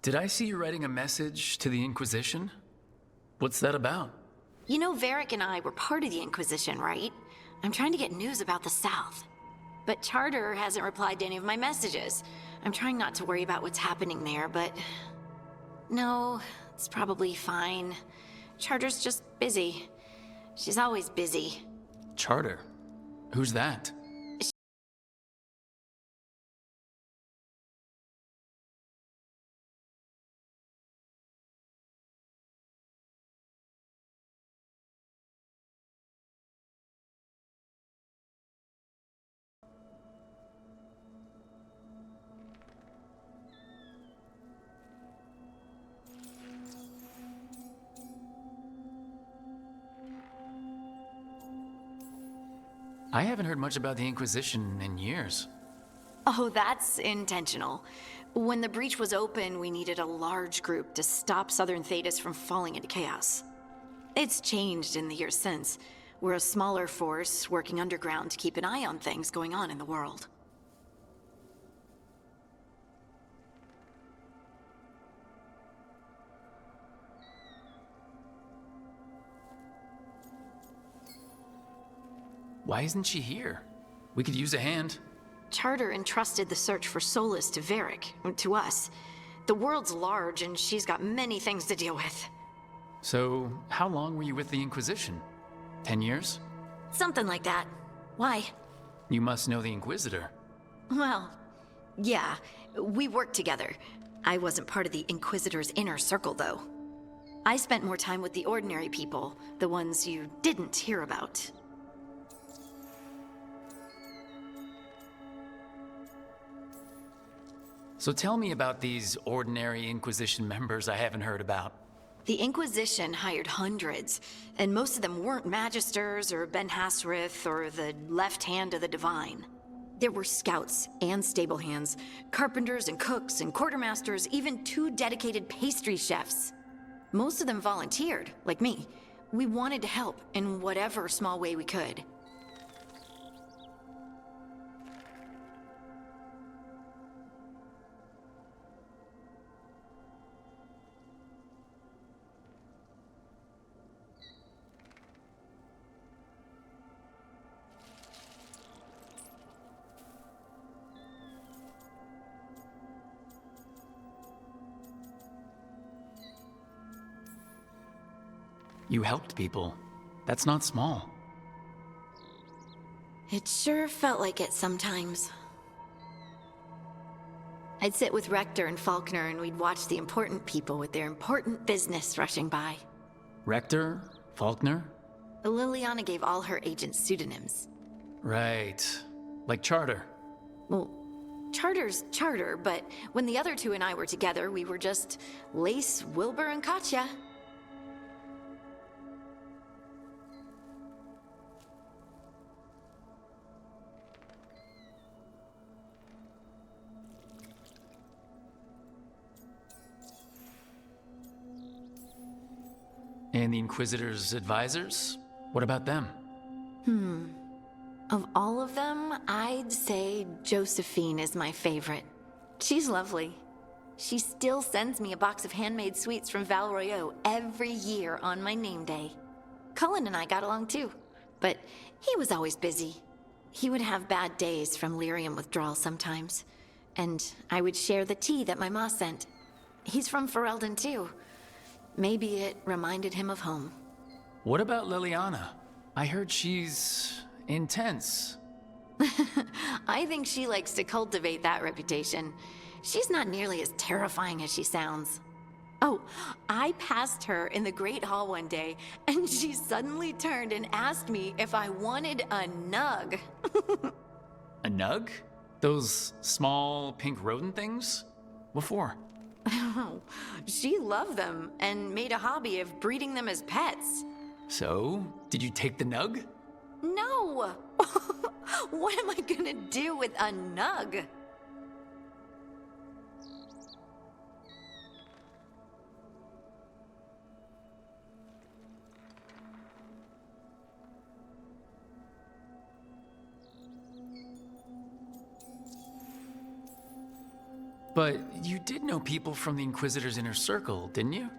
Did I see you writing a message to the Inquisition? What's that about? You know, Varric and I were part of the Inquisition, right? I'm trying to get news about the South. But Charter hasn't replied to any of my messages. I'm trying not to worry about what's happening there, but... No, it's probably fine. Charter's just busy. She's always busy. Charter? Who's that? I haven't heard much about the Inquisition in years. Oh, that's intentional. When the breach was open, we needed a large group to stop Southern Thedas from falling into chaos. It's changed in the years since. We're a smaller force working underground to keep an eye on things going on in the world. Why isn't she here? We could use a hand. Charter entrusted the search for Solus to Varric, to us. The world's large, and she's got many things to deal with. So, how long were you with the Inquisition? 10 years? Something like that. Why? You must know the Inquisitor. Well, yeah, we worked together. I wasn't part of the Inquisitor's inner circle, though. I spent more time with the ordinary people, the ones you didn't hear about. So tell me about these ordinary Inquisition members I haven't heard about. The Inquisition hired hundreds, and most of them weren't Magisters or Ben Hasrith or the left hand of the Divine. There were scouts and stable hands, carpenters and cooks and quartermasters, even 2 dedicated pastry chefs. Most of them volunteered, like me. We wanted to help in whatever small way we could. You helped people. That's not small. It sure felt like it sometimes. I'd sit with Rector and Faulkner and we'd watch the important people with their important business rushing by. Rector? Faulkner? Liliana gave all her agents pseudonyms. Right. Like Charter. Well, Charter's Charter, but when the other 2 and I were together, we were just Lace, Wilbur, and Katya. And the Inquisitor's advisors? What about them? Of all of them, I'd say Josephine is my favorite. She's lovely. She still sends me a box of handmade sweets from Val Royeaux every year on my name day. Cullen and I got along too, but he was always busy. He would have bad days from lyrium withdrawal sometimes, and I would share the tea that my ma sent. He's from Ferelden too. Maybe it reminded him of home. What about Liliana? I heard she's intense. I think she likes to cultivate that reputation. She's not nearly as terrifying as she sounds. Oh, I passed her in the Great Hall one day, and she suddenly turned and asked me if I wanted a nug. A nug? Those small pink rodent things? What for? She loved them and made a hobby of breeding them as pets. So, did you take the nug? No! What am I gonna do with a nug? But you did know people from the Inquisitor's inner circle, didn't you?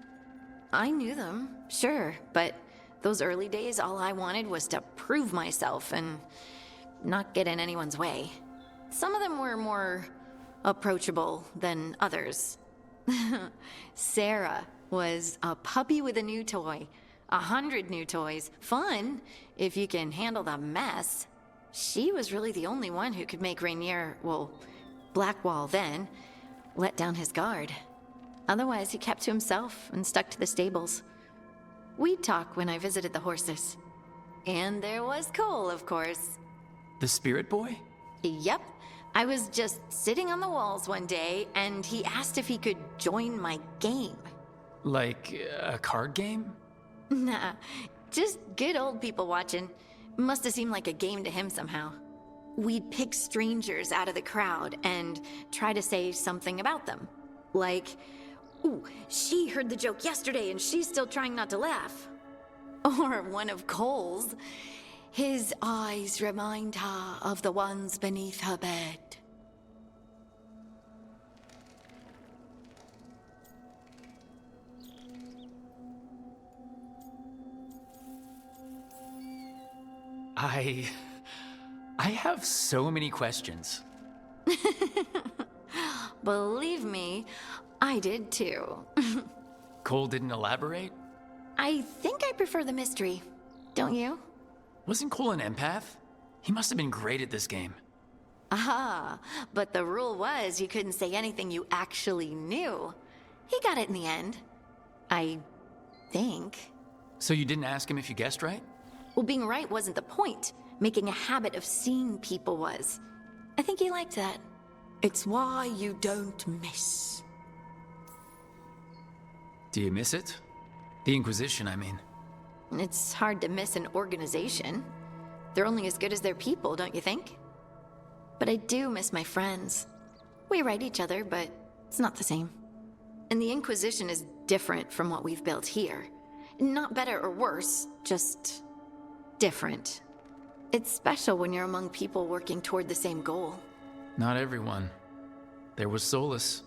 I knew them, sure, but those early days, all I wanted was to prove myself and not get in anyone's way. Some of them were more approachable than others. Sarah was a puppy with a new toy. 100 new toys. Fun, if you can handle the mess. She was really the only one who could make Rainier, well, Blackwall then, let down his guard. Otherwise, he kept to himself and stuck to the stables. We'd talk when I visited the horses. And there was Cole, of course. The spirit boy? Yep. I was just sitting on the walls one day, and he asked if he could join my game. Like a card game? Nah, just good old people watching. Must have seemed like a game to him somehow. We'd pick strangers out of the crowd and try to say something about them. Like, ooh, she heard the joke yesterday and she's still trying not to laugh. Or one of Cole's. His eyes remind her of the ones beneath her bed. I have so many questions. Believe me, I did too. Cole didn't elaborate? I think I prefer the mystery. Don't you? Wasn't Cole an empath? He must have been great at this game. Ah, but the rule was you couldn't say anything you actually knew. He got it in the end. I think. So you didn't ask him if you guessed right? Well, being right wasn't the point. Making a habit of seeing people was. I think he liked that. It's why you don't miss. Do you miss it? The Inquisition, I mean. It's hard to miss an organization. They're only as good as their people, don't you think? But I do miss my friends. We write each other, but it's not the same. And the Inquisition is different from what we've built here. Not better or worse, just different. It's special when you're among people working toward the same goal. Not everyone. There was Solus.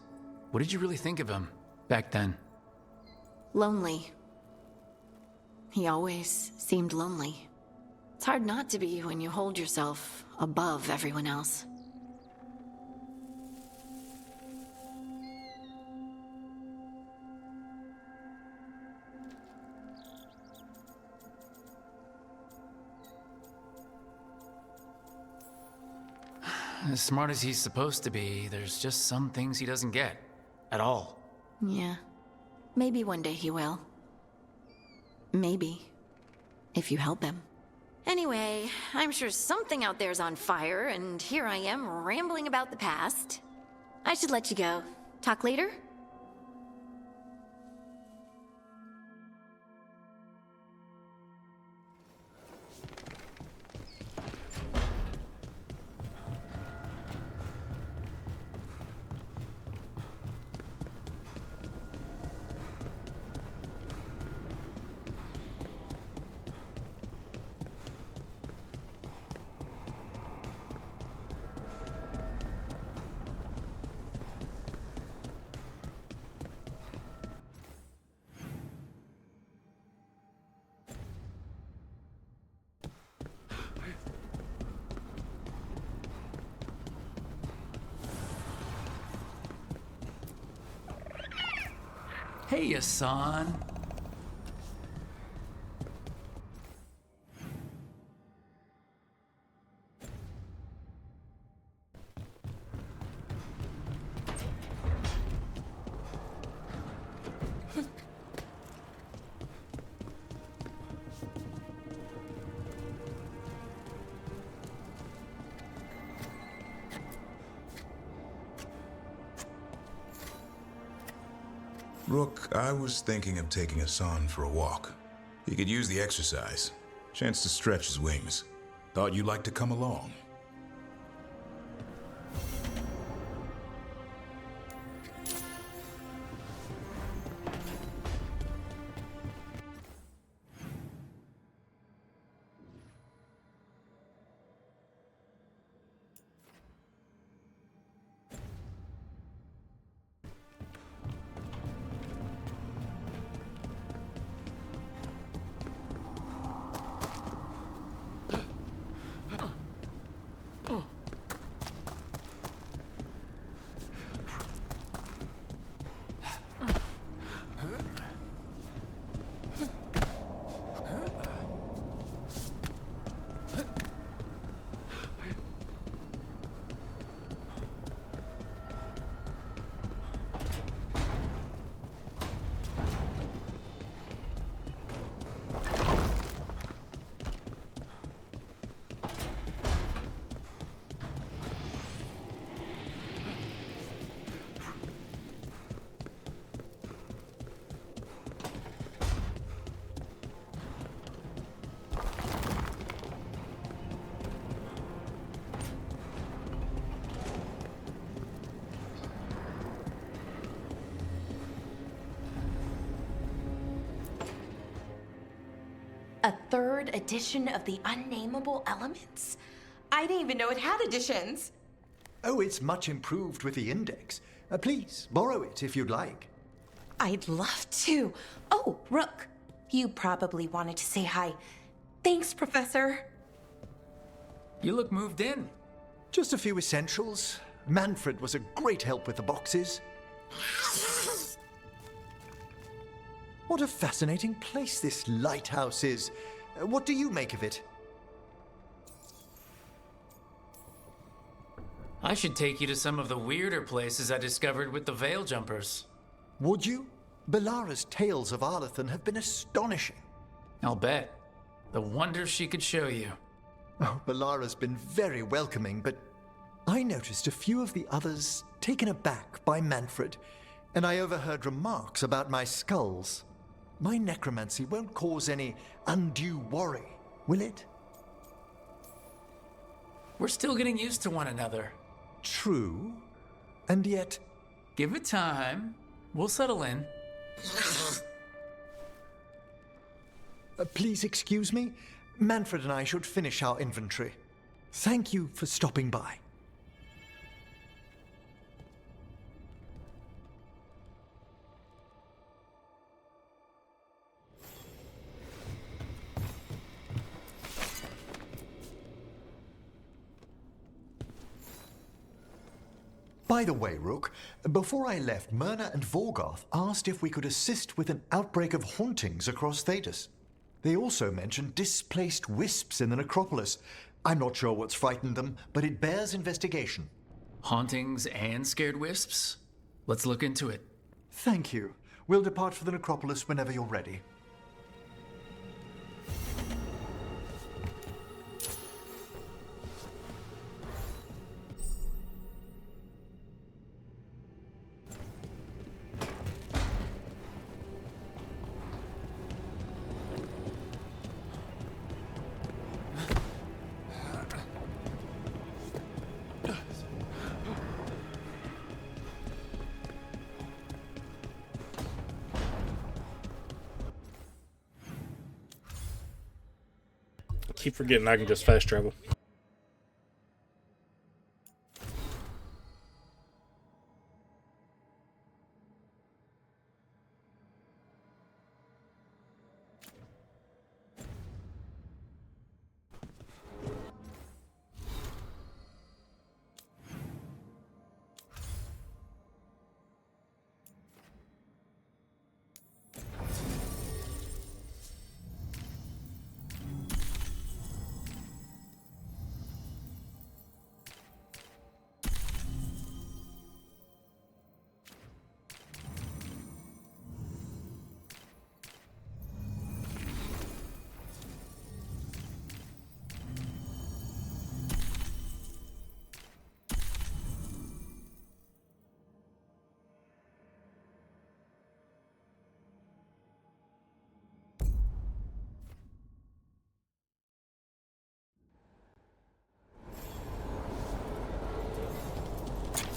What did you really think of him back then? Lonely. He always seemed lonely. It's hard not to be when you hold yourself above everyone else. As smart as he's supposed to be, there's just some things he doesn't get. At all. Yeah. Maybe one day he will. Maybe. If you help him. Anyway, I'm sure something out there's on fire, and here I am rambling about the past. I should let you go. Talk later? Hey, Hassan. Rook, I was thinking of taking Hassan for a walk. He could use the exercise. Chance to stretch his wings. Thought you'd like to come along. A third edition of the Unnameable Elements? I didn't even know it had editions. Oh, it's much improved with the index. Please, borrow it if you'd like. I'd love to. Oh, Rook, you probably wanted to say hi. Thanks, Professor. You look moved in. Just a few essentials. Manfred was a great help with the boxes. What a fascinating place this lighthouse is. What do you make of it? I should take you to some of the weirder places I discovered with the veil jumpers. Would you? Belara's tales of Arlathan have been astonishing. I'll bet. The wonders she could show you. Oh, Belara's been very welcoming, but I noticed a few of the others taken aback by Manfred, and I overheard remarks about my skulls. My necromancy won't cause any undue worry, will it? We're still getting used to one another. True, and yet... Give it time. We'll settle in. Please excuse me. Manfred and I should finish our inventory. Thank you for stopping by. By the way, Rook, before I left, Myrna and Vorgoth asked if we could assist with an outbreak of hauntings across Thedas. They also mentioned displaced wisps in the necropolis. I'm not sure what's frightened them, but it bears investigation. Hauntings and scared wisps? Let's look into it. Thank you. We'll depart for the necropolis whenever you're ready. Keep forgetting I can just fast travel.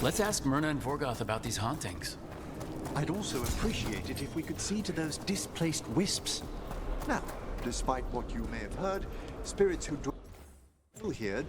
Let's ask Myrna and Vorgoth about these hauntings. I'd also appreciate it if we could see to those displaced wisps. Now, despite what you may have heard, spirits who dwell here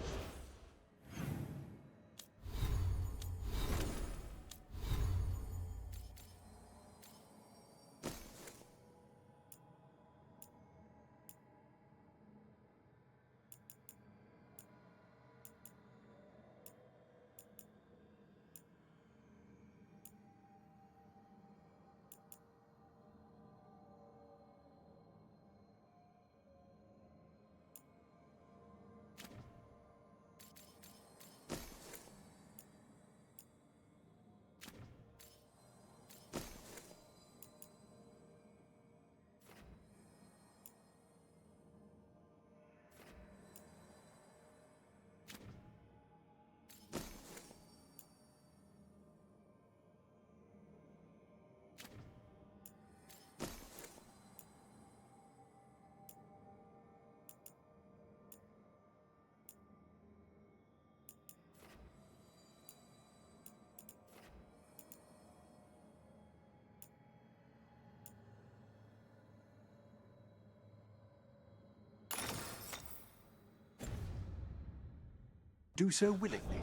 do so willingly.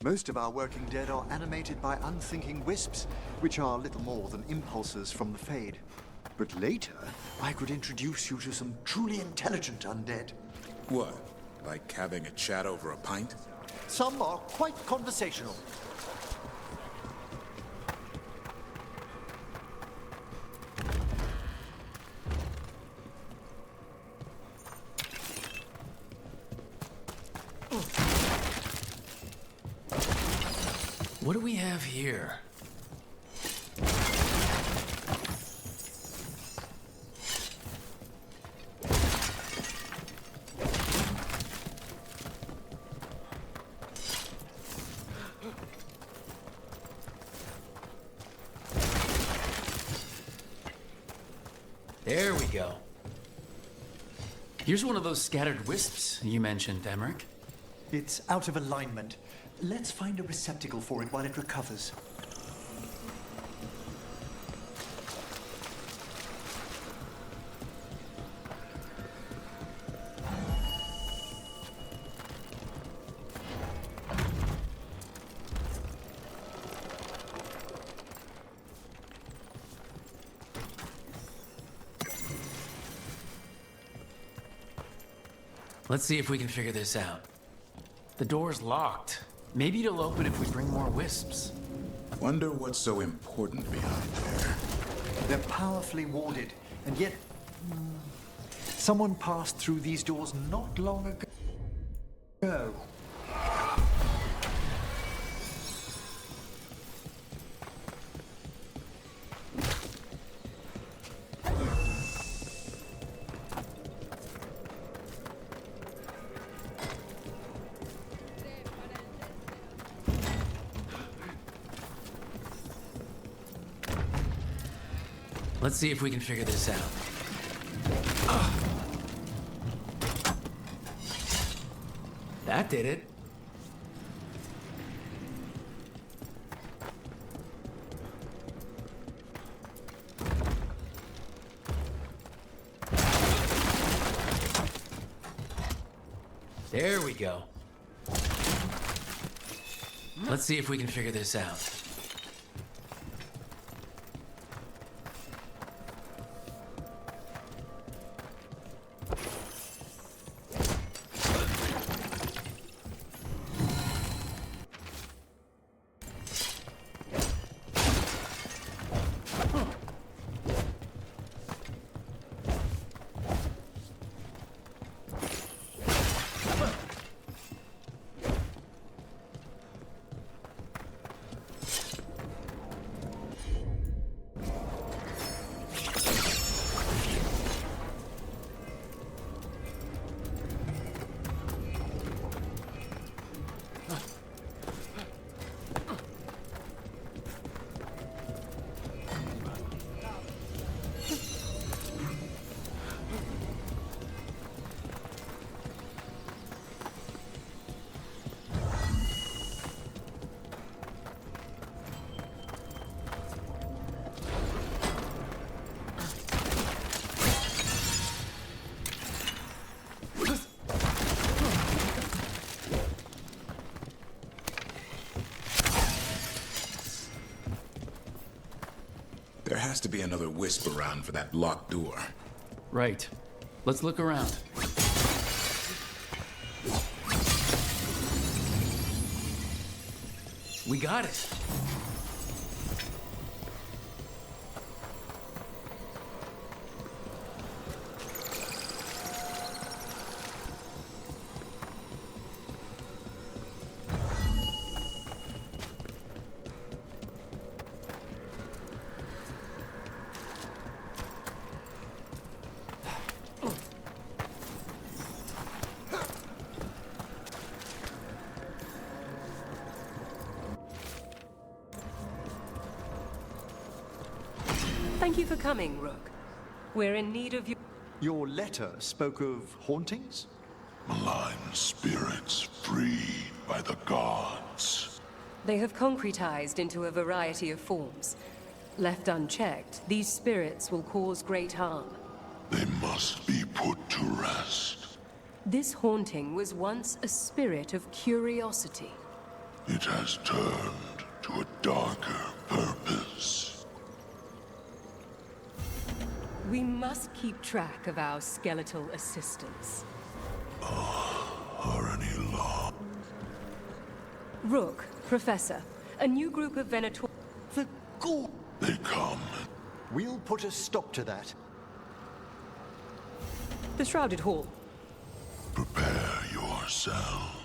Most of our working dead are animated by unthinking wisps, which are little more than impulses from the Fade. But later, I could introduce you to some truly intelligent undead. What? Like having a chat over a pint? Some are quite conversational. What do we have here? There we go. Here's one of those scattered wisps you mentioned, Emmerich. It's out of alignment. Let's find a receptacle for it while it recovers. Let's see if we can figure this out. The door's locked. Maybe it'll open if we bring more wisps. Wonder what's so important behind there. They're powerfully warded, and yet someone passed through these doors not long ago. Let's see if we can figure this out. That did it. There we go. Let's see if we can figure this out. There has to be another wisp around for that locked door. Right. Let's look around. We got it. Thank you for coming, Rook. We're in need of you. Your letter spoke of hauntings? Malign spirits freed by the gods. They have concretized into a variety of forms. Left unchecked, these spirits will cause great harm. They must be put to rest. This haunting was once a spirit of curiosity. It has turned to a darker purpose. We must keep track of our skeletal assistants. Are any law? Rook, Professor, a new group of Venator... The ghoul! They come. We'll put a stop to that. The Shrouded Hall. Prepare yourselves.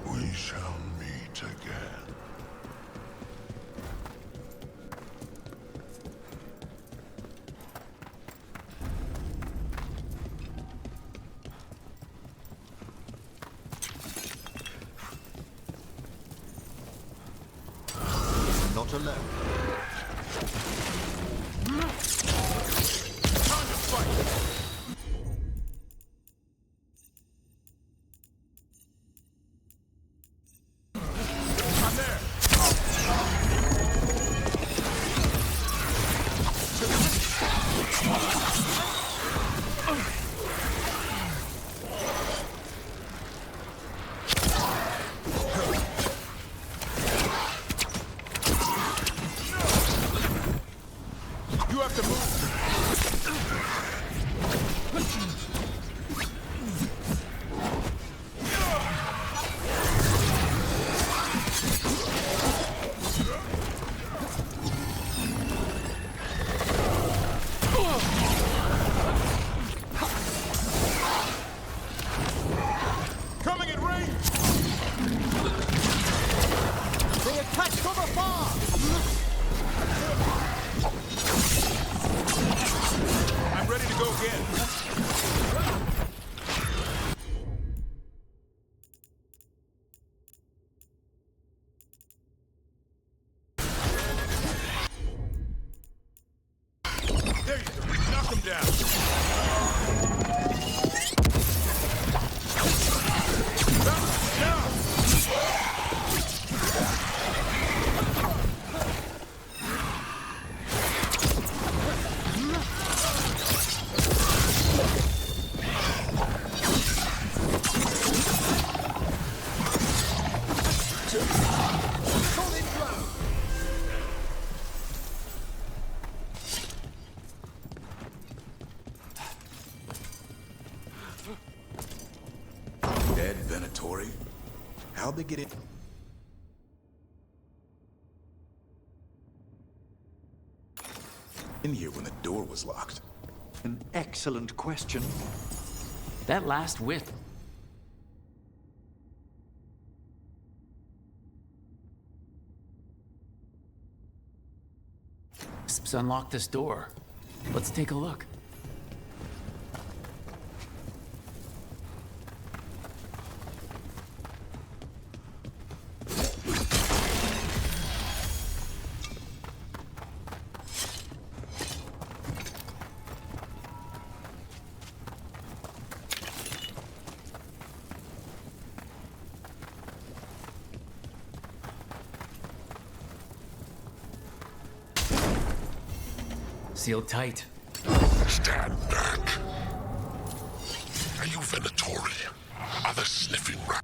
We shall meet again. Not alone. You have to move. Coming in range. They attack from afar. I'm ready to go again. There you go. Knock him down. Down. Dead Venatori? How'd they get in? In here when the door was locked? An excellent question. That last whiff. Wisps unlock this door. Let's take a look. Sealed tight. Stand back. Are you Venatori? Are the sniffing rats?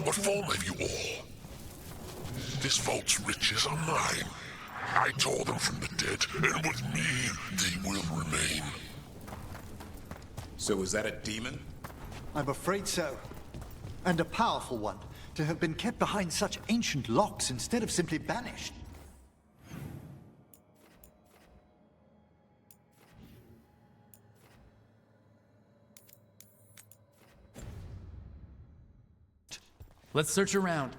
What form have you all? This vault's riches are mine. I tore them from the dead, and with me, they will remain. So is that a demon? I'm afraid so. And a powerful one, to have been kept behind such ancient locks instead of simply banished. Let's search around.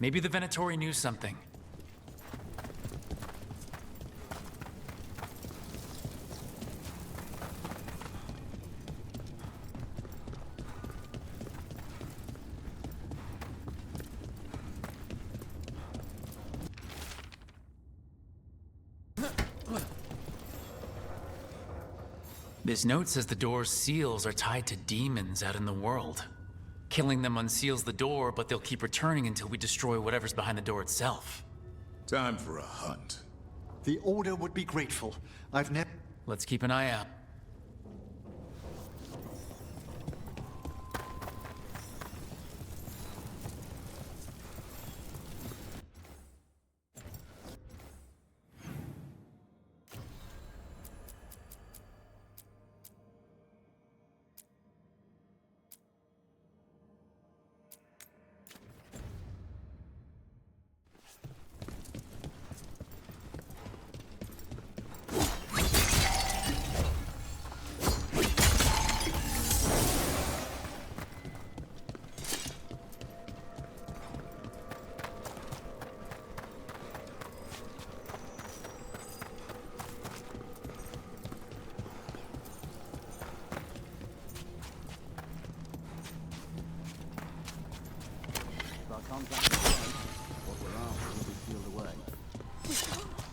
Maybe the Venatori knew something. This note says the door's seals are tied to demons out in the world. Killing them unseals the door, but they'll keep returning until we destroy whatever's behind the door itself. Time for a hunt. The Order would be grateful. I've never... Let's keep an eye out.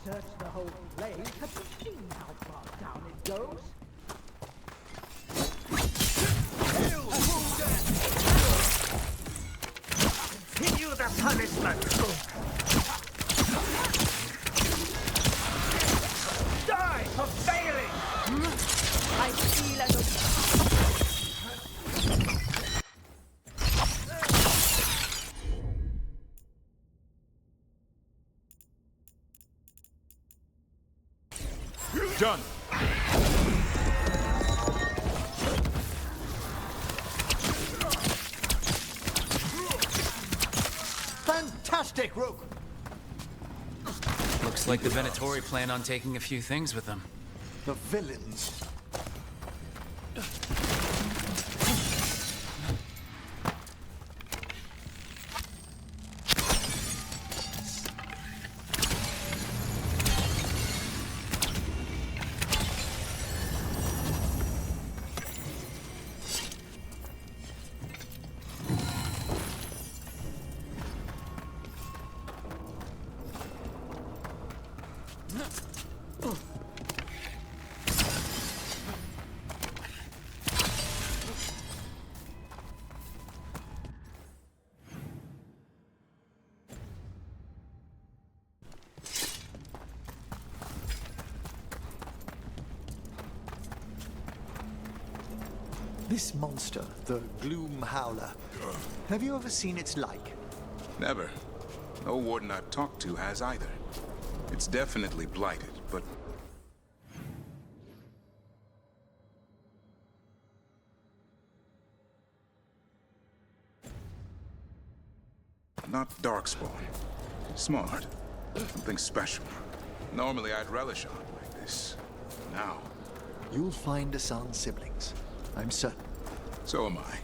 Search the whole place. Have you seen how far down it goes? Continue the punishment! Die for failing! I feel as a... Done. Fantastic, Rook! Looks like the Venatori plan on taking a few things with them. The villains. This monster, the Gloom Howler, have you ever seen its like? Never. No warden I've talked to has either. It's definitely blighted, but... not Darkspawn. Smart. Something special. Normally I'd relish on like this. Now... You'll find Asan's siblings, I'm certain. so am I.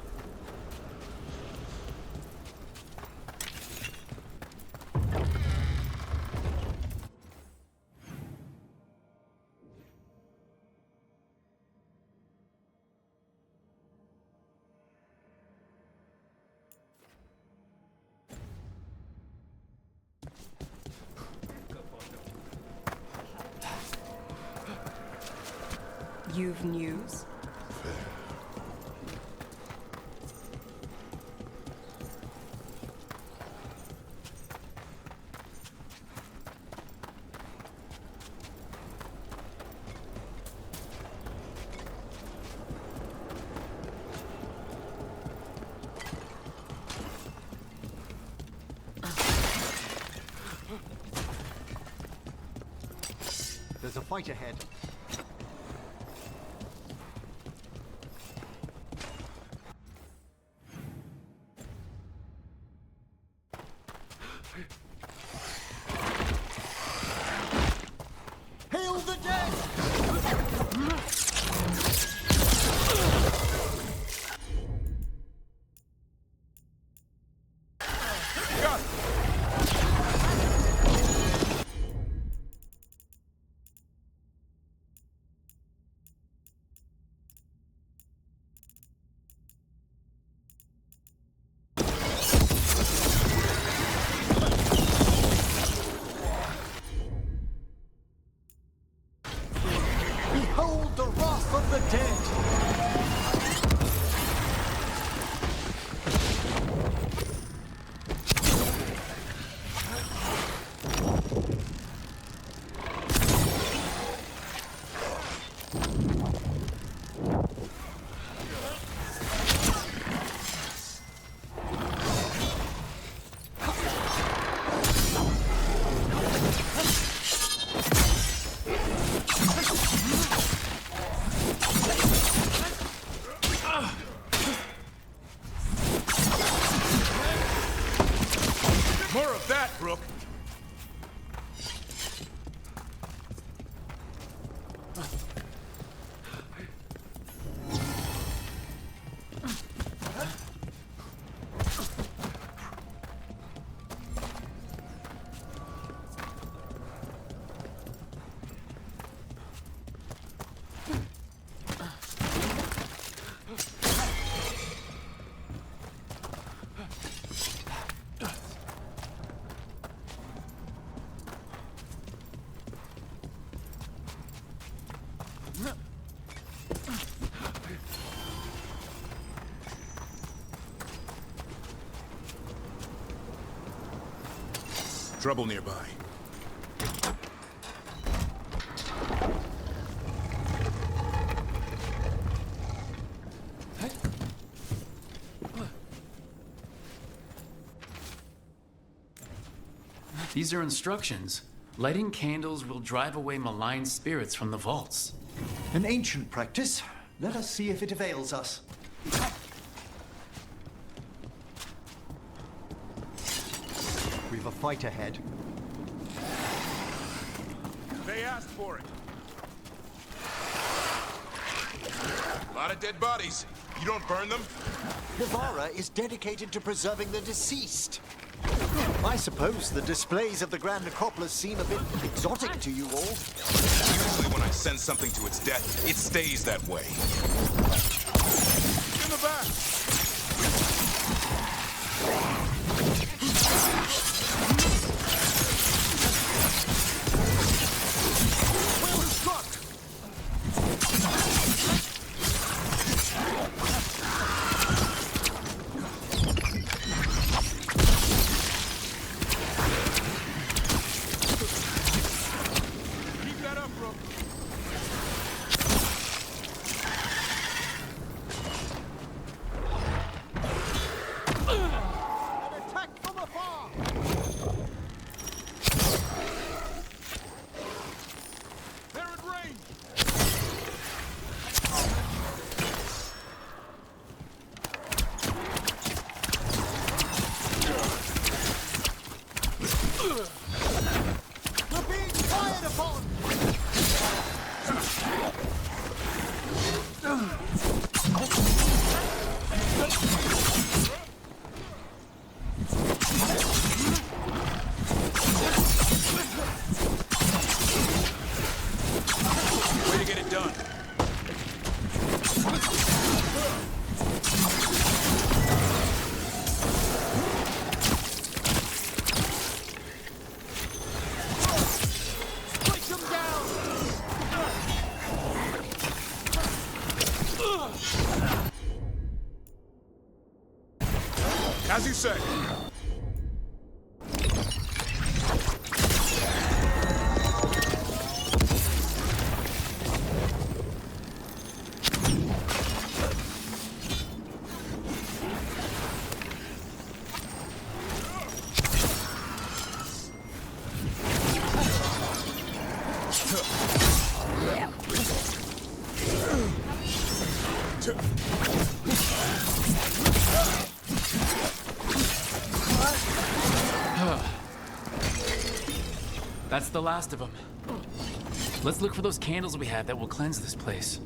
You've news? There's a fight ahead. Hail the dead! Behold the wrath of the dead! More of that, Rook! Trouble nearby. These are instructions. Lighting candles will drive away malign spirits from the vaults. An ancient practice. Let us see if it avails us. We've a fight ahead. They asked for it. A lot of dead bodies. You don't burn them? Navara is dedicated to preserving the deceased. I suppose the displays of the Grand Necropolis seem a bit exotic to you all. Usually when I send something to its death, it stays that way. In the back! Well struck! Keep that up, Rook. As you say. That's the last of them. Let's look for those candles we have that will cleanse this place.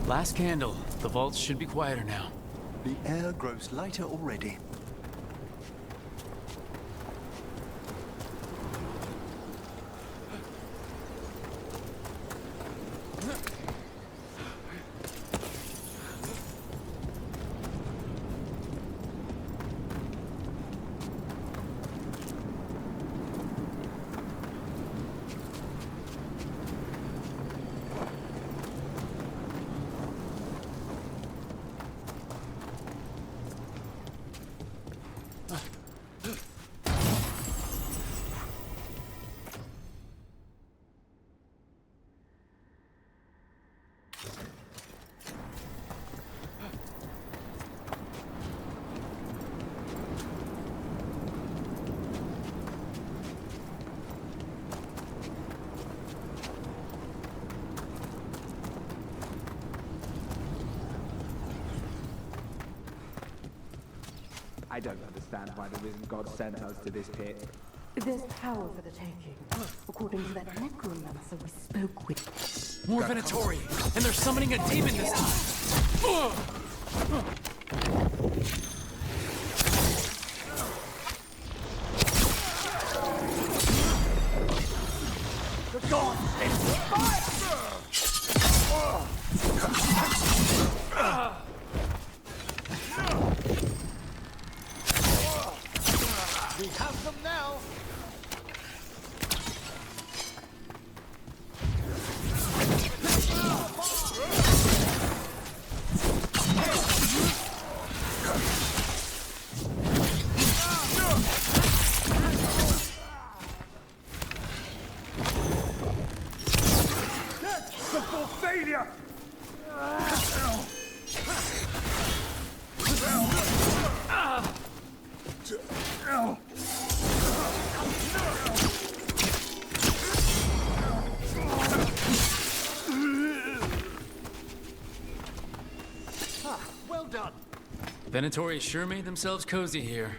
Last candle. The vaults should be quieter now. The air grows lighter already. I don't understand why the risen god sent us to this pit. There's power for the taking, according to that necromancer we spoke with. More Venatori! And they're summoning a demon this time! The god is fire! We have them now! Simple failure! Well done. Venatori sure made themselves cozy here.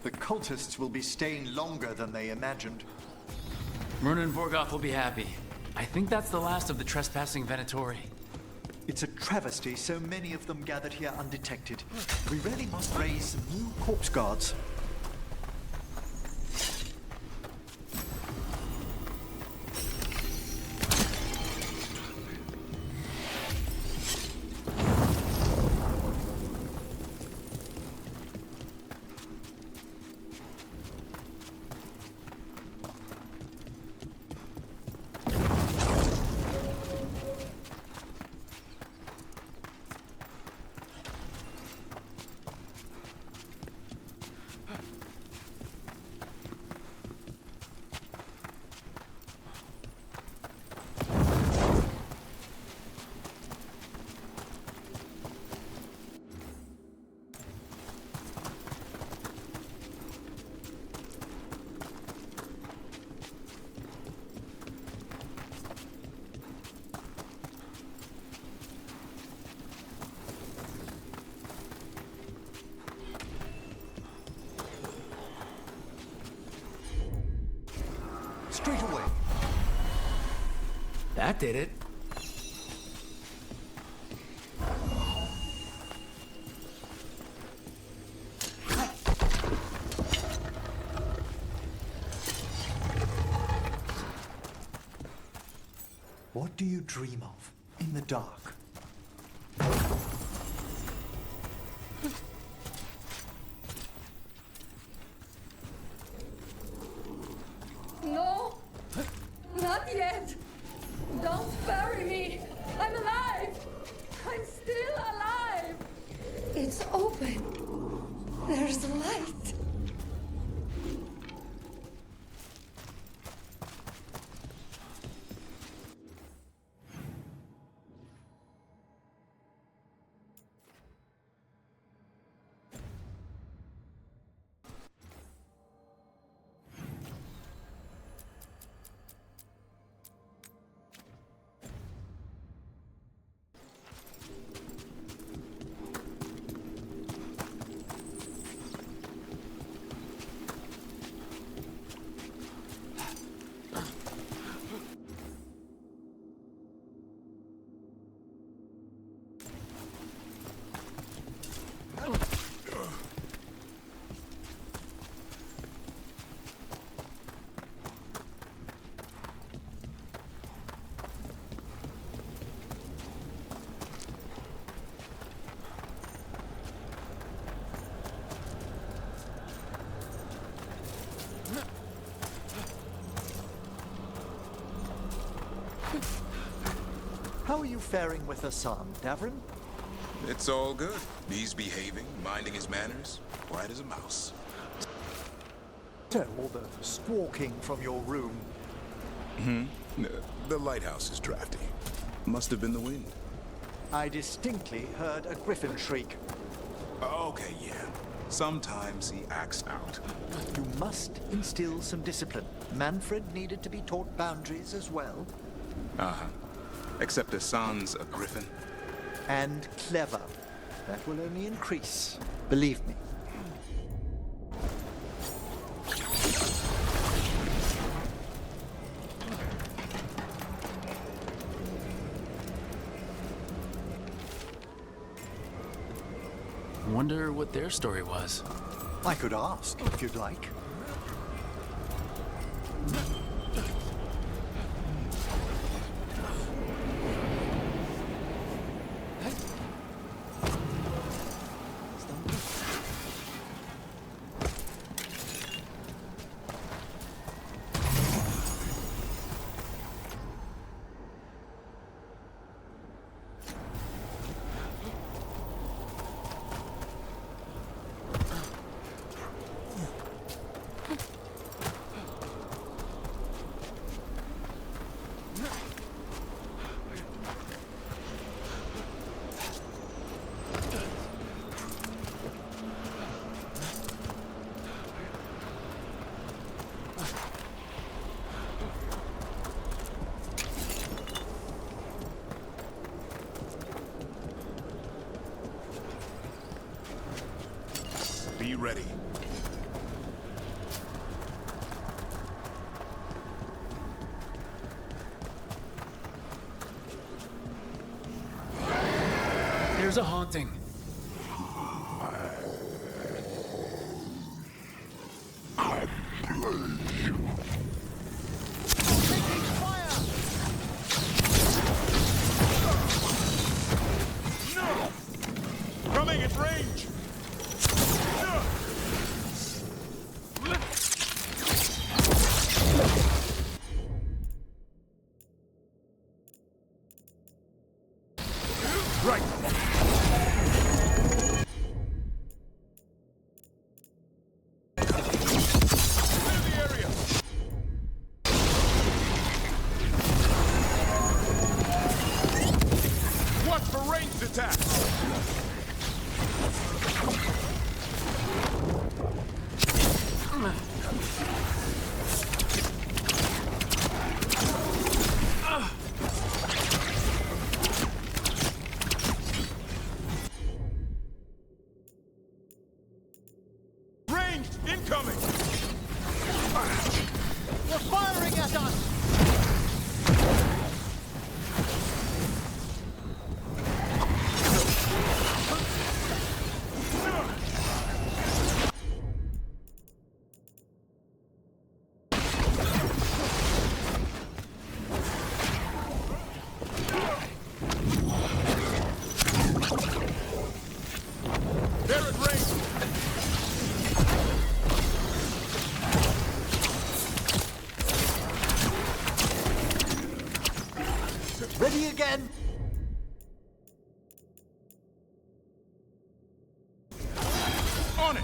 The cultists will be staying longer than they imagined. Myrna and Vorgoth will be happy. I think that's the last of the trespassing Venatori. It's a travesty so many of them gathered here undetected. We really must raise some new corpse guards. Straight away. That did it. What do you dream of in the dark? No, not yet. Don't bury me. I'm alive. I'm still alive. It's open. There's light. How are you faring with Hassan, Davrin? It's all good. He's behaving, minding his manners, quiet as a mouse. So, all the squawking from your room. The lighthouse is drafty. Must have been the wind. I distinctly heard a griffin shriek. Okay, yeah. Sometimes he acts out. You must instill some discipline. Manfred needed to be taught boundaries as well. Uh-huh. Except Hassan's a griffin. And clever. That will only increase. Believe me. Wonder what their story was. I could ask, if you'd like. Be ready. There's a haunting. I plague you. No! Coming at range! Right! Clear the area! Watch for ranged attacks! Ranged incoming! They're firing at us! ready again? On it!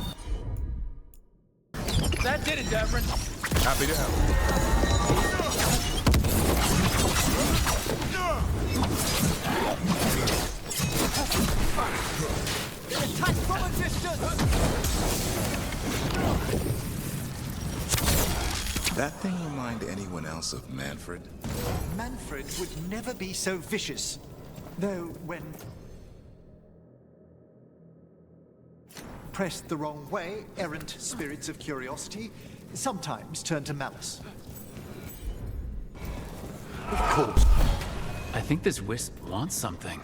That did it, Devrin. Happy to help. Attack from a distance! That thing remind anyone else of Manfred? Manfred would never be so vicious. Though, when pressed the wrong way, errant spirits of curiosity sometimes turn to malice. Of course. I think this wisp wants something.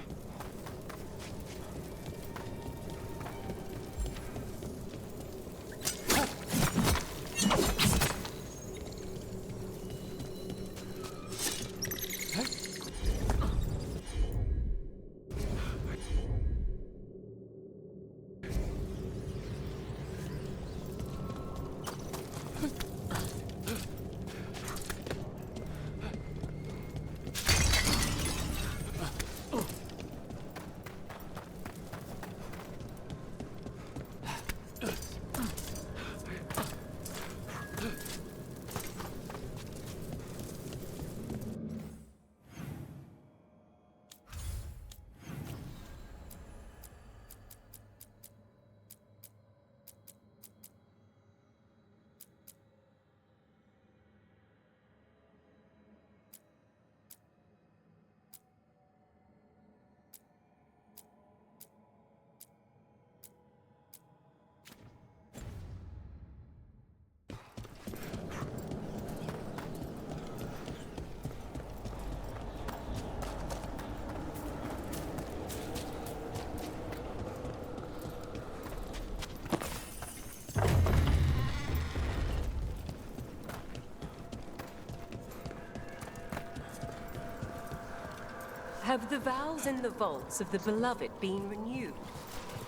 Have the vows in the vaults of the Beloved been renewed?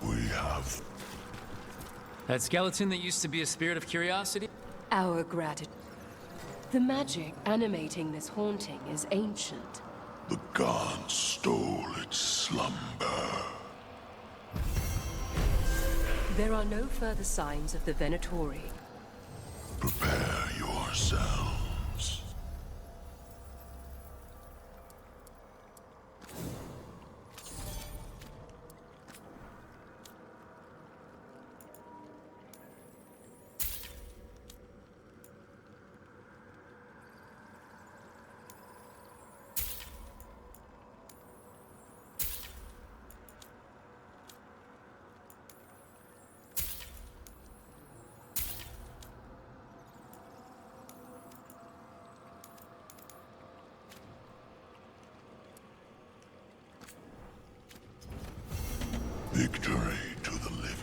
We have. That skeleton that used to be a spirit of curiosity? Our gratitude. The magic animating this haunting is ancient. The gods stole its slumber. There are no further signs of the Venatori. Prepare yourselves. Victory to the living.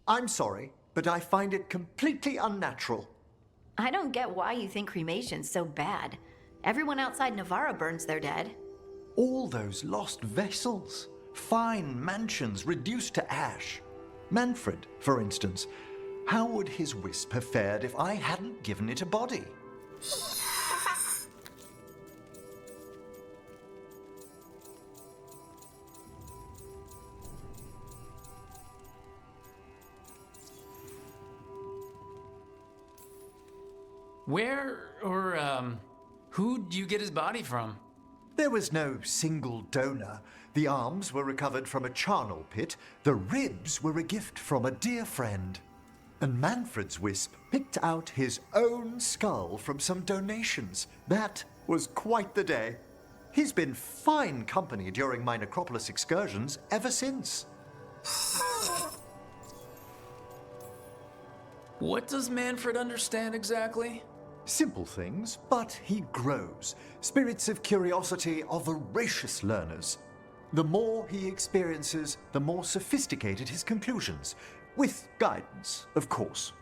I'm sorry, but I find it completely unnatural. I don't get why you think cremation's so bad. Everyone outside Navarra burns their dead. All those lost vessels, fine mansions reduced to ash. Manfred, for instance, how would his wisp have fared if I hadn't given it a body? Where or, who'd you get his body from? There was no single donor. The arms were recovered from a charnel pit. The ribs were a gift from a dear friend. And Manfred's wisp picked out his own skull from some donations. That was quite the day. He's been fine company during my necropolis excursions ever since. What does Manfred understand exactly? Simple things, but he grows. Spirits of curiosity are voracious learners. The more he experiences, the more sophisticated his conclusions. With guidance, of course.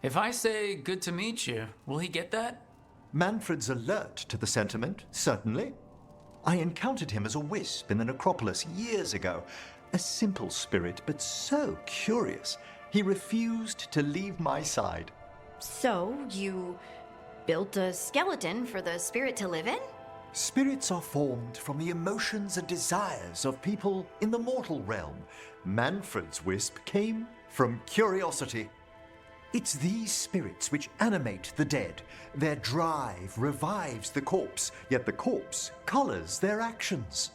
If I say good to meet you, will he get that? Manfred's alert to the sentiment, certainly. I encountered him as a wisp in the necropolis years ago. A simple spirit, but so curious. He refused to leave my side. So, you built a skeleton for the spirit to live in? Spirits are formed from the emotions and desires of people in the mortal realm. Manfred's wisp came from curiosity. It's these spirits which animate the dead. Their drive revives the corpse, yet the corpse colors their actions.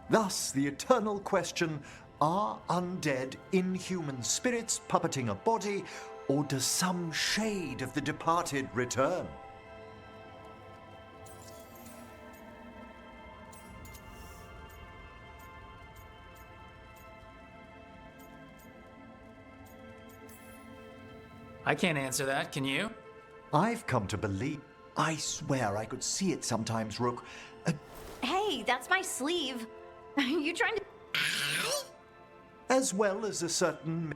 Thus, the eternal question, are undead, inhuman spirits puppeting a body, or does some shade of the departed return? I can't answer that, can you? I've come to believe. I swear I could see it sometimes, Rook. Hey, that's my sleeve. You trying to... As well as a certain...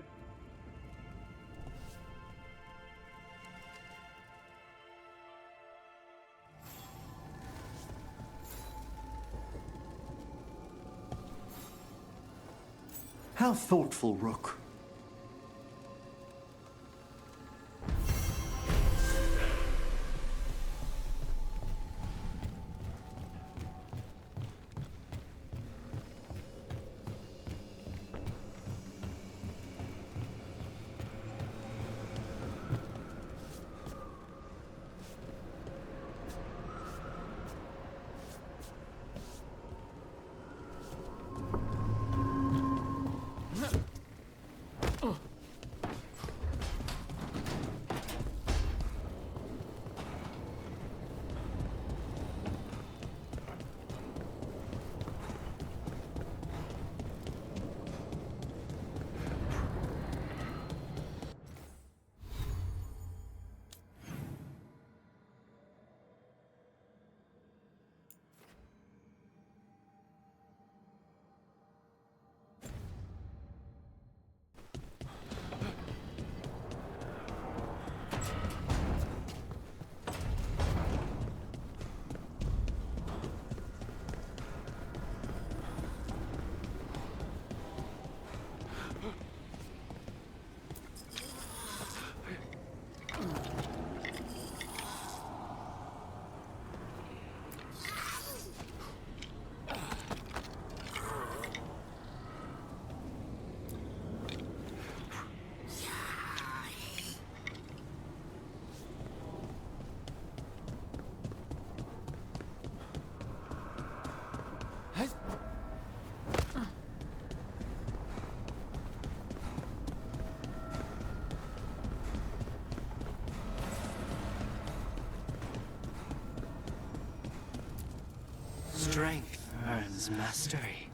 How thoughtful, Rook. Strength earns mastery.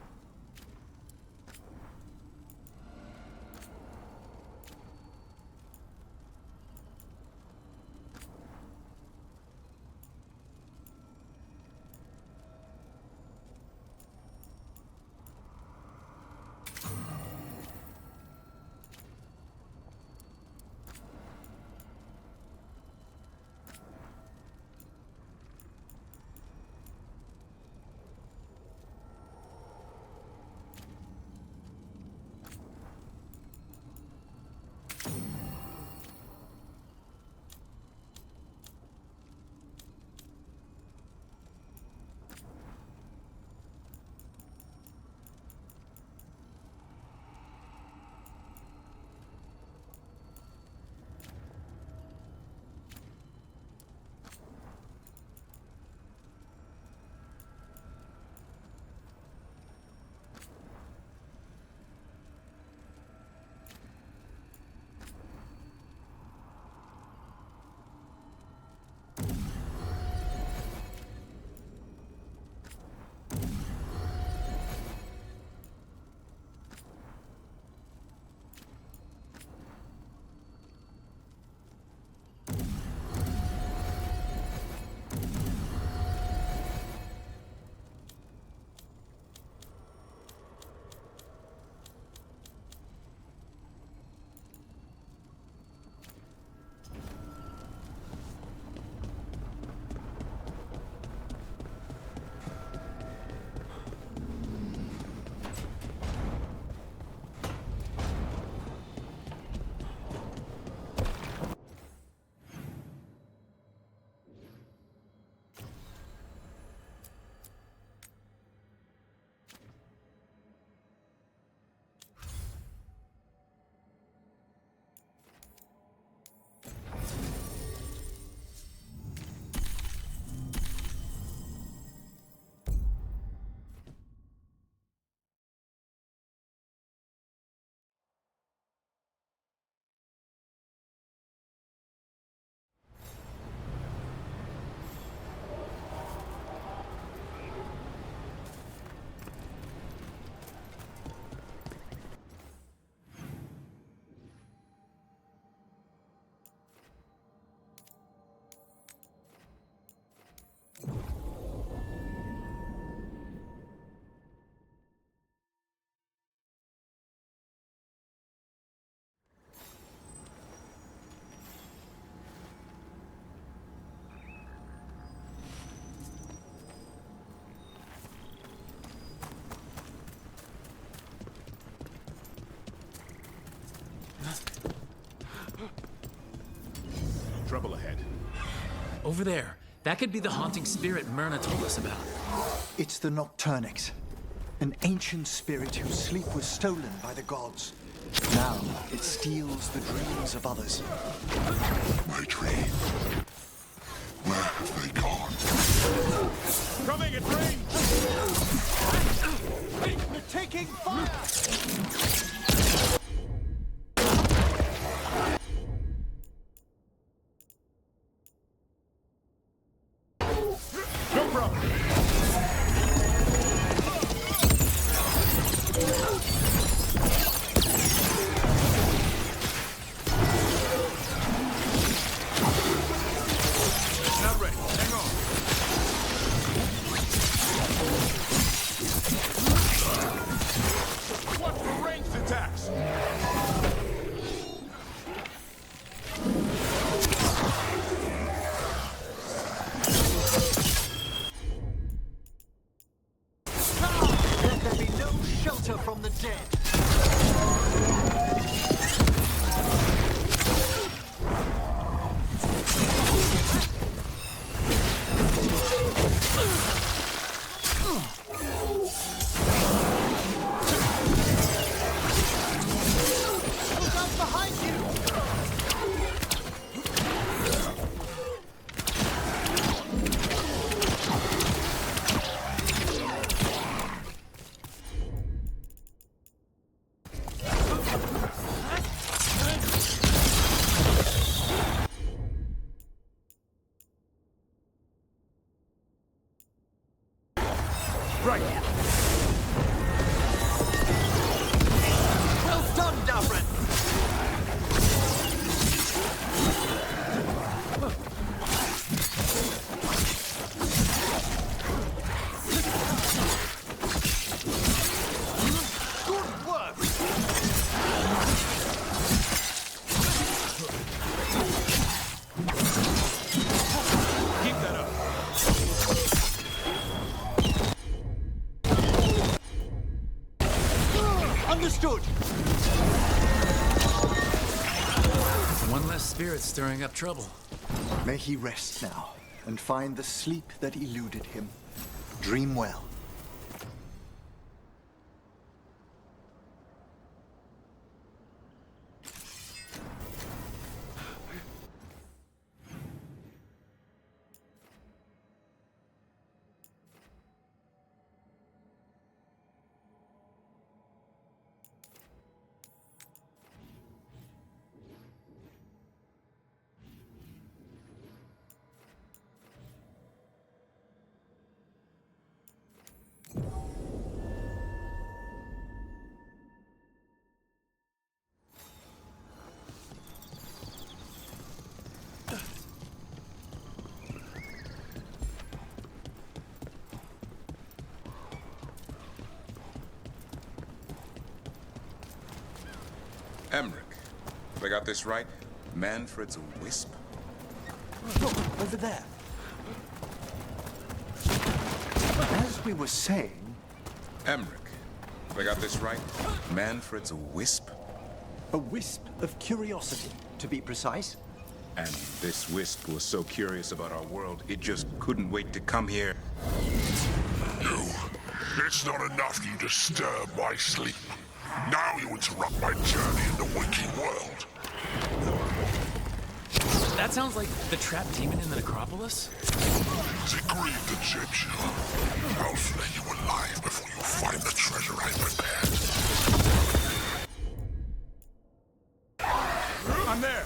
trouble ahead. Over there. That could be the haunting spirit Myrna told us about. It's the Nocturnix, an ancient spirit whose sleep was stolen by the gods. Now it steals the dreams of others. My dream. Where have they gone? Coming at range! We're taking fire! No problem. Not ready. Hang on. Watch for ranged attacks. Let there be no shelter from the dead. Look out behind you! Right. Well done, Davrin! Good work! Keep that up. Understood! One less spirit stirring up trouble. May he rest now and find the sleep that eluded him. Dream well. Emmerich, if I got this right, Manfred's a wisp? Look, over there. As we were saying... Emmerich, if I got this right, Manfred's a wisp? A wisp of curiosity, to be precise. And this wisp was so curious about our world, it just couldn't wait to come here. You. It's not enough you disturb my sleep. Now you interrupt my journey in the waking world. That sounds like the trapped demon in the necropolis. The grieved Egyptian. I'll flay you alive before you find the treasure I prepared. I'm there!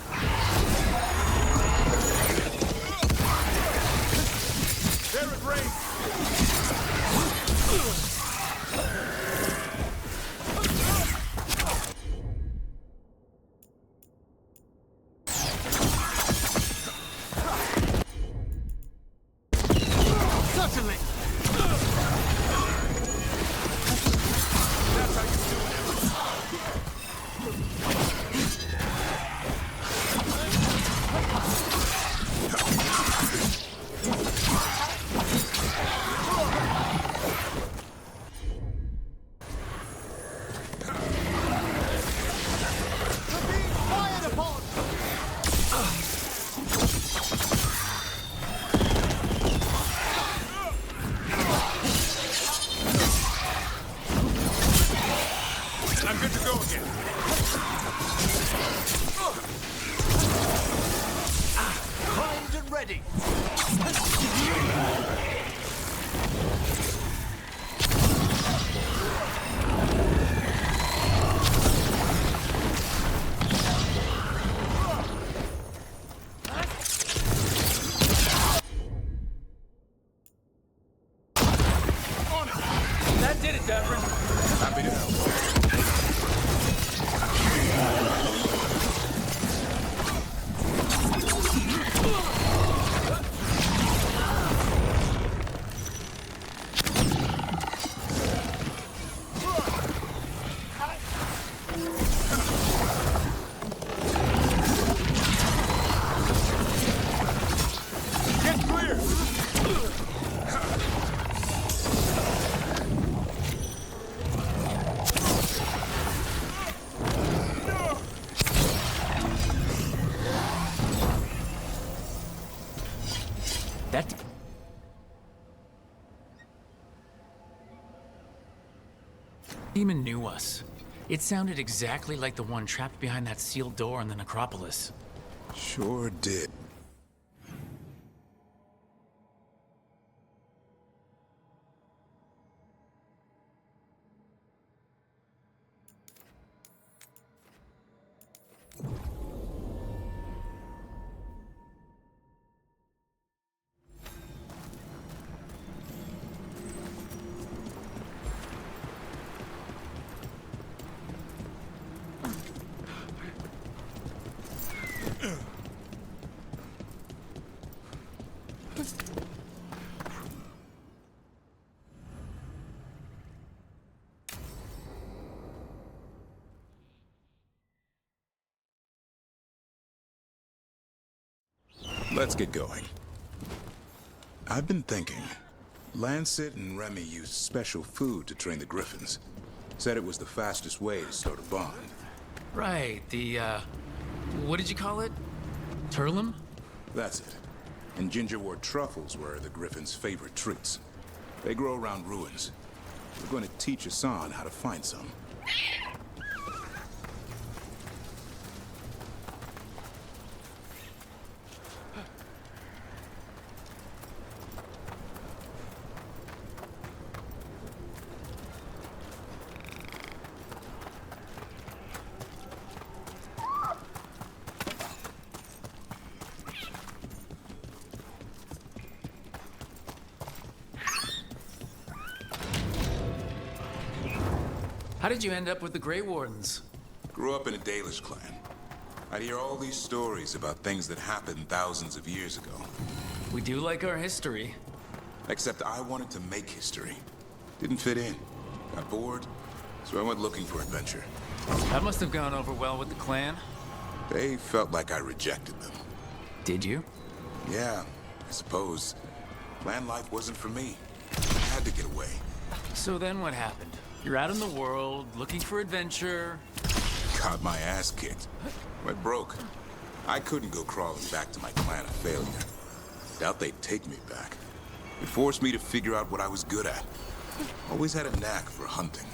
There it rains! Certainly! That's how you do it. That... demon knew us. It sounded exactly like the one trapped behind that sealed door in the necropolis. Sure did. Let's get going. I've been thinking. Lancet and Remy used special food to train the griffins. Said it was the fastest way to start a bond. Right, what did you call it? Turlum? That's it. And gingerwort truffles were the griffins' favorite treats. They grow around ruins. We're going to teach Hassan how to find some. How did you end up with the Grey Wardens? Grew up in a Dalish clan. I'd hear all these stories about things that happened thousands of years ago. We do like our history. Except I wanted to make history. Didn't fit in. Got bored, so I went looking for adventure. That must have gone over well with the clan. They felt like I rejected them. Did you? Yeah, I suppose. Clan life wasn't for me. I had to get away. So then what happened? You're out in the world, looking for adventure. Got my ass kicked. Went broke. I couldn't go crawling back to my clan of failure. Doubt they'd take me back. It forced me to figure out what I was good at. Always had a knack for hunting.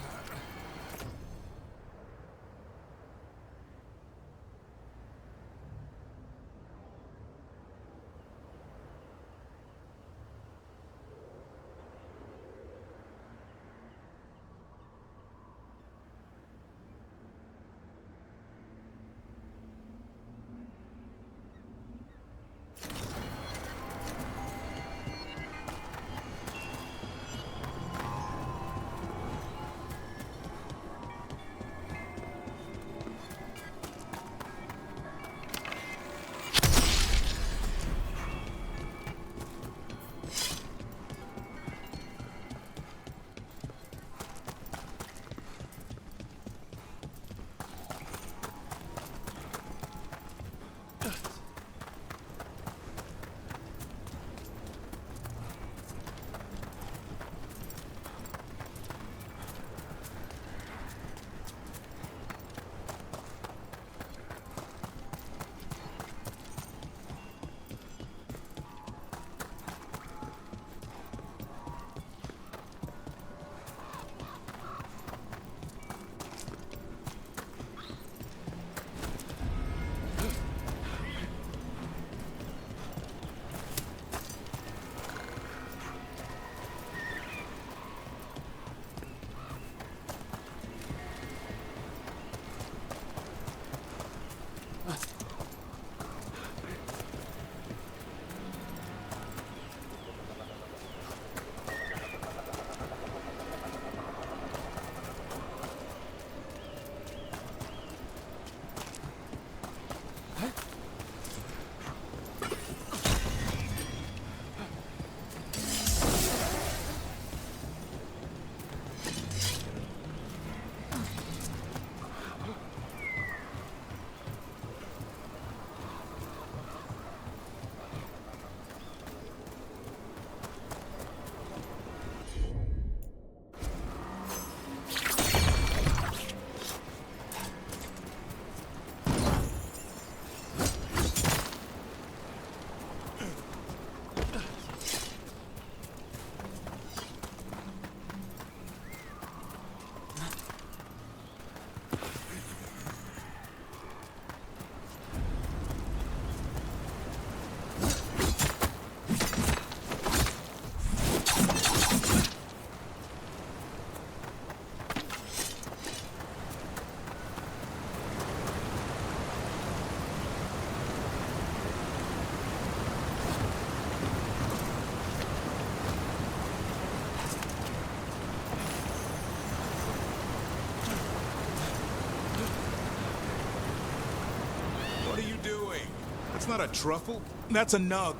That's not a truffle. That's a nug.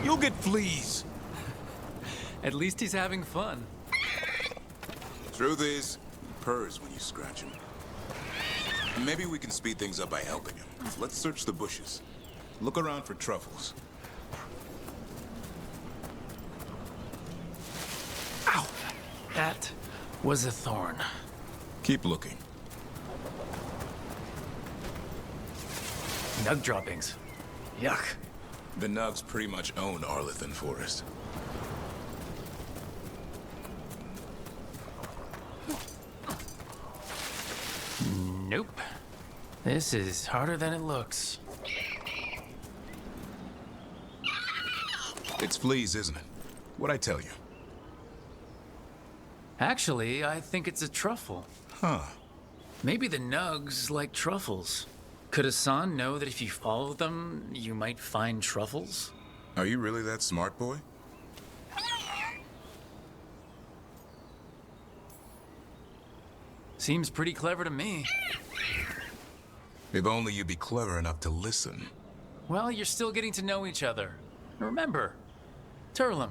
You'll get fleas. At least he's having fun. Truth is, he purrs when you scratch him. Maybe we can speed things up by helping him. Let's search the bushes. Look around for truffles. Ow! That was a thorn. Keep looking. Nug droppings. Yuck. The Nugs pretty much own Arlithan Forest. Nope. This is harder than it looks. It's fleas, isn't it? What'd I tell you? Actually, I think it's a truffle. Huh. Maybe the Nugs like truffles. Could Hassan know that if you follow them, you might find truffles? Are you really that smart, boy? Seems pretty clever to me. If only you'd be clever enough to listen. Well, you're still getting to know each other. Remember, Turlum.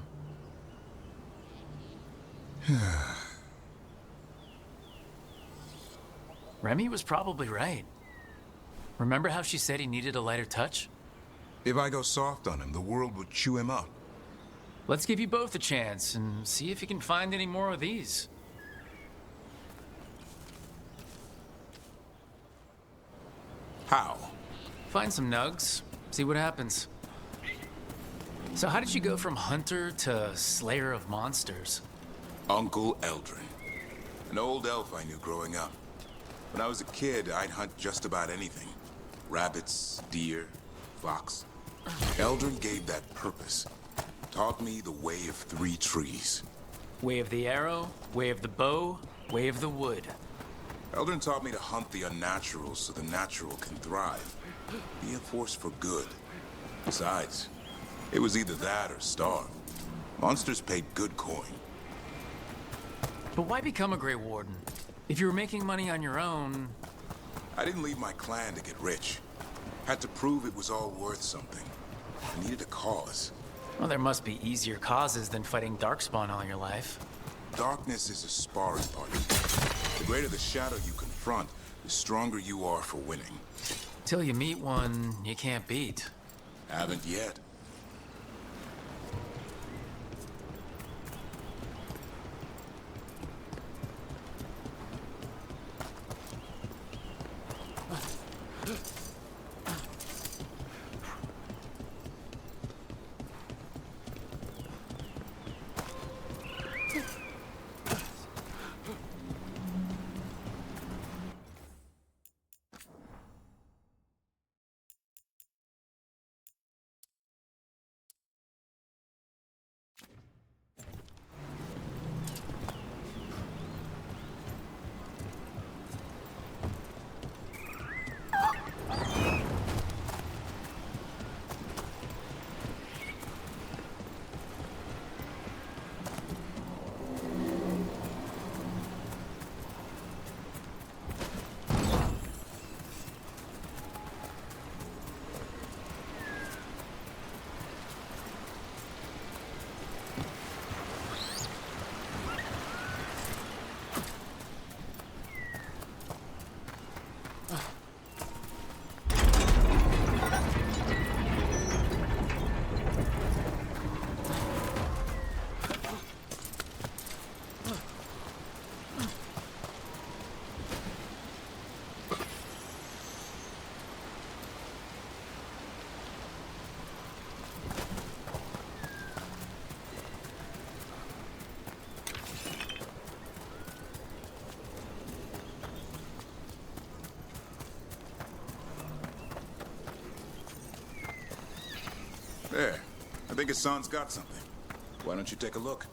Remy was probably right. Remember how she said he needed a lighter touch? If I go soft on him, the world would chew him up. Let's give you both a chance and see if you can find any more of these. How? Find some nugs, see what happens. So how did you go from hunter to slayer of monsters? Uncle Eldrin. An old elf I knew growing up. When I was a kid, I'd hunt just about anything. Rabbits, deer, fox. Eldrin gave that purpose. Taught me the way of 3 trees. Way of the arrow, way of the bow, way of the wood. Eldrin taught me to hunt the unnatural so the natural can thrive. Be a force for good. Besides, it was either that or starve. Monsters paid good coin. But why become a Grey Warden? If you were making money on your own... I didn't leave my clan to get rich. Had to prove it was all worth something. I needed a cause. Well, there must be easier causes than fighting Darkspawn all your life. Darkness is a sparring partner. The greater the shadow you confront, the stronger you are for winning. Till you meet one you can't beat. Haven't yet. There. I think Hassan's got something. Why don't you take a look?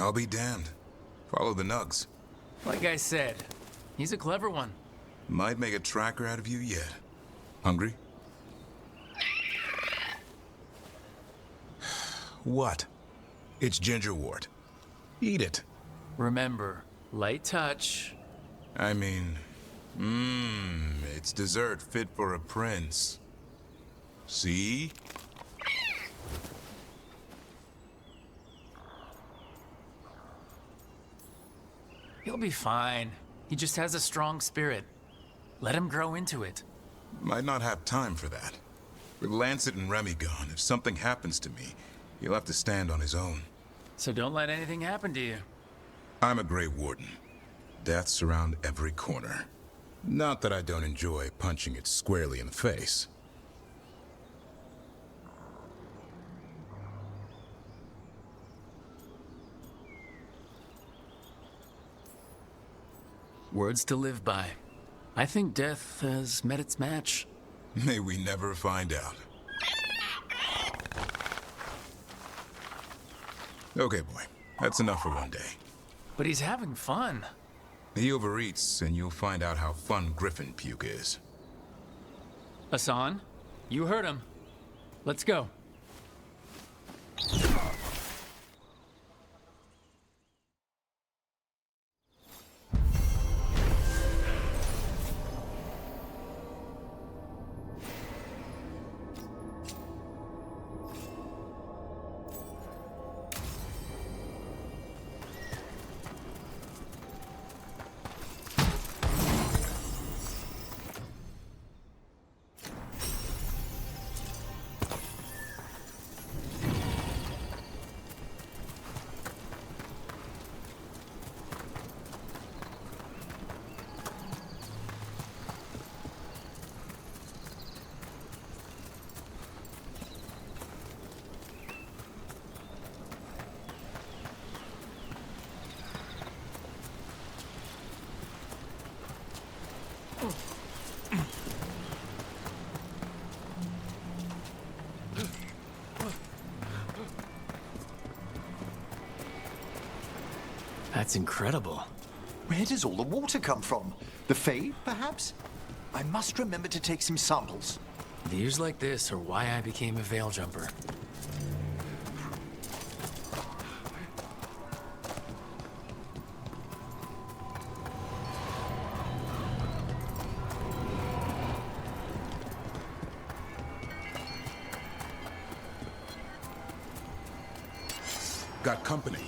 I'll be damned. Follow the nugs. Like I said, he's a clever one. Might make a tracker out of you yet. Hungry? What? It's gingerwort. Eat it. Remember, light touch. I mean, it's dessert fit for a prince. See? He'll be fine. He just has a strong spirit. Let him grow into it. Might not have time for that. With Lancet and Remy gone, if something happens to me, he'll have to stand on his own. So don't let anything happen to you. I'm a Grey Warden. Death's around every corner. Not that I don't enjoy punching it squarely in the face. Words to live by. I think death has met its match. May we never find out. Okay, boy. That's enough for one day. But he's having fun. He overeats, and you'll find out how fun Griffin puke is. Hassan, you heard him. Let's go. That's incredible. Where does all the water come from? The Fae, perhaps? I must remember to take some samples. Views like this are why I became a veil jumper. Got company.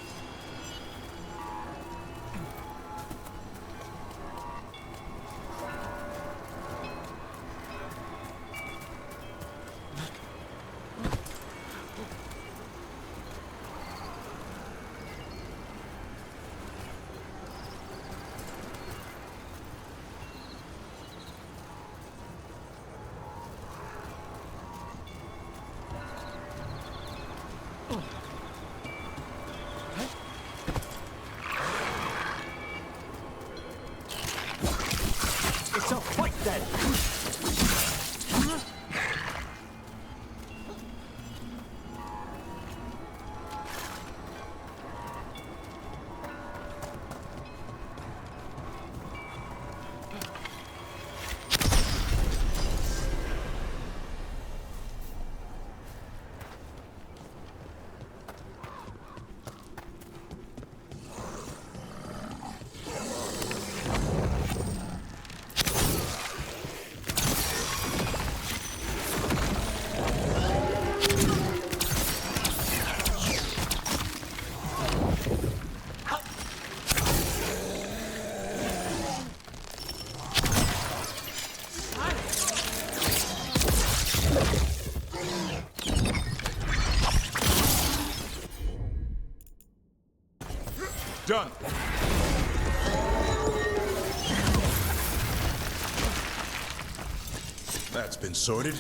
So fight then! Done. That's been sorted.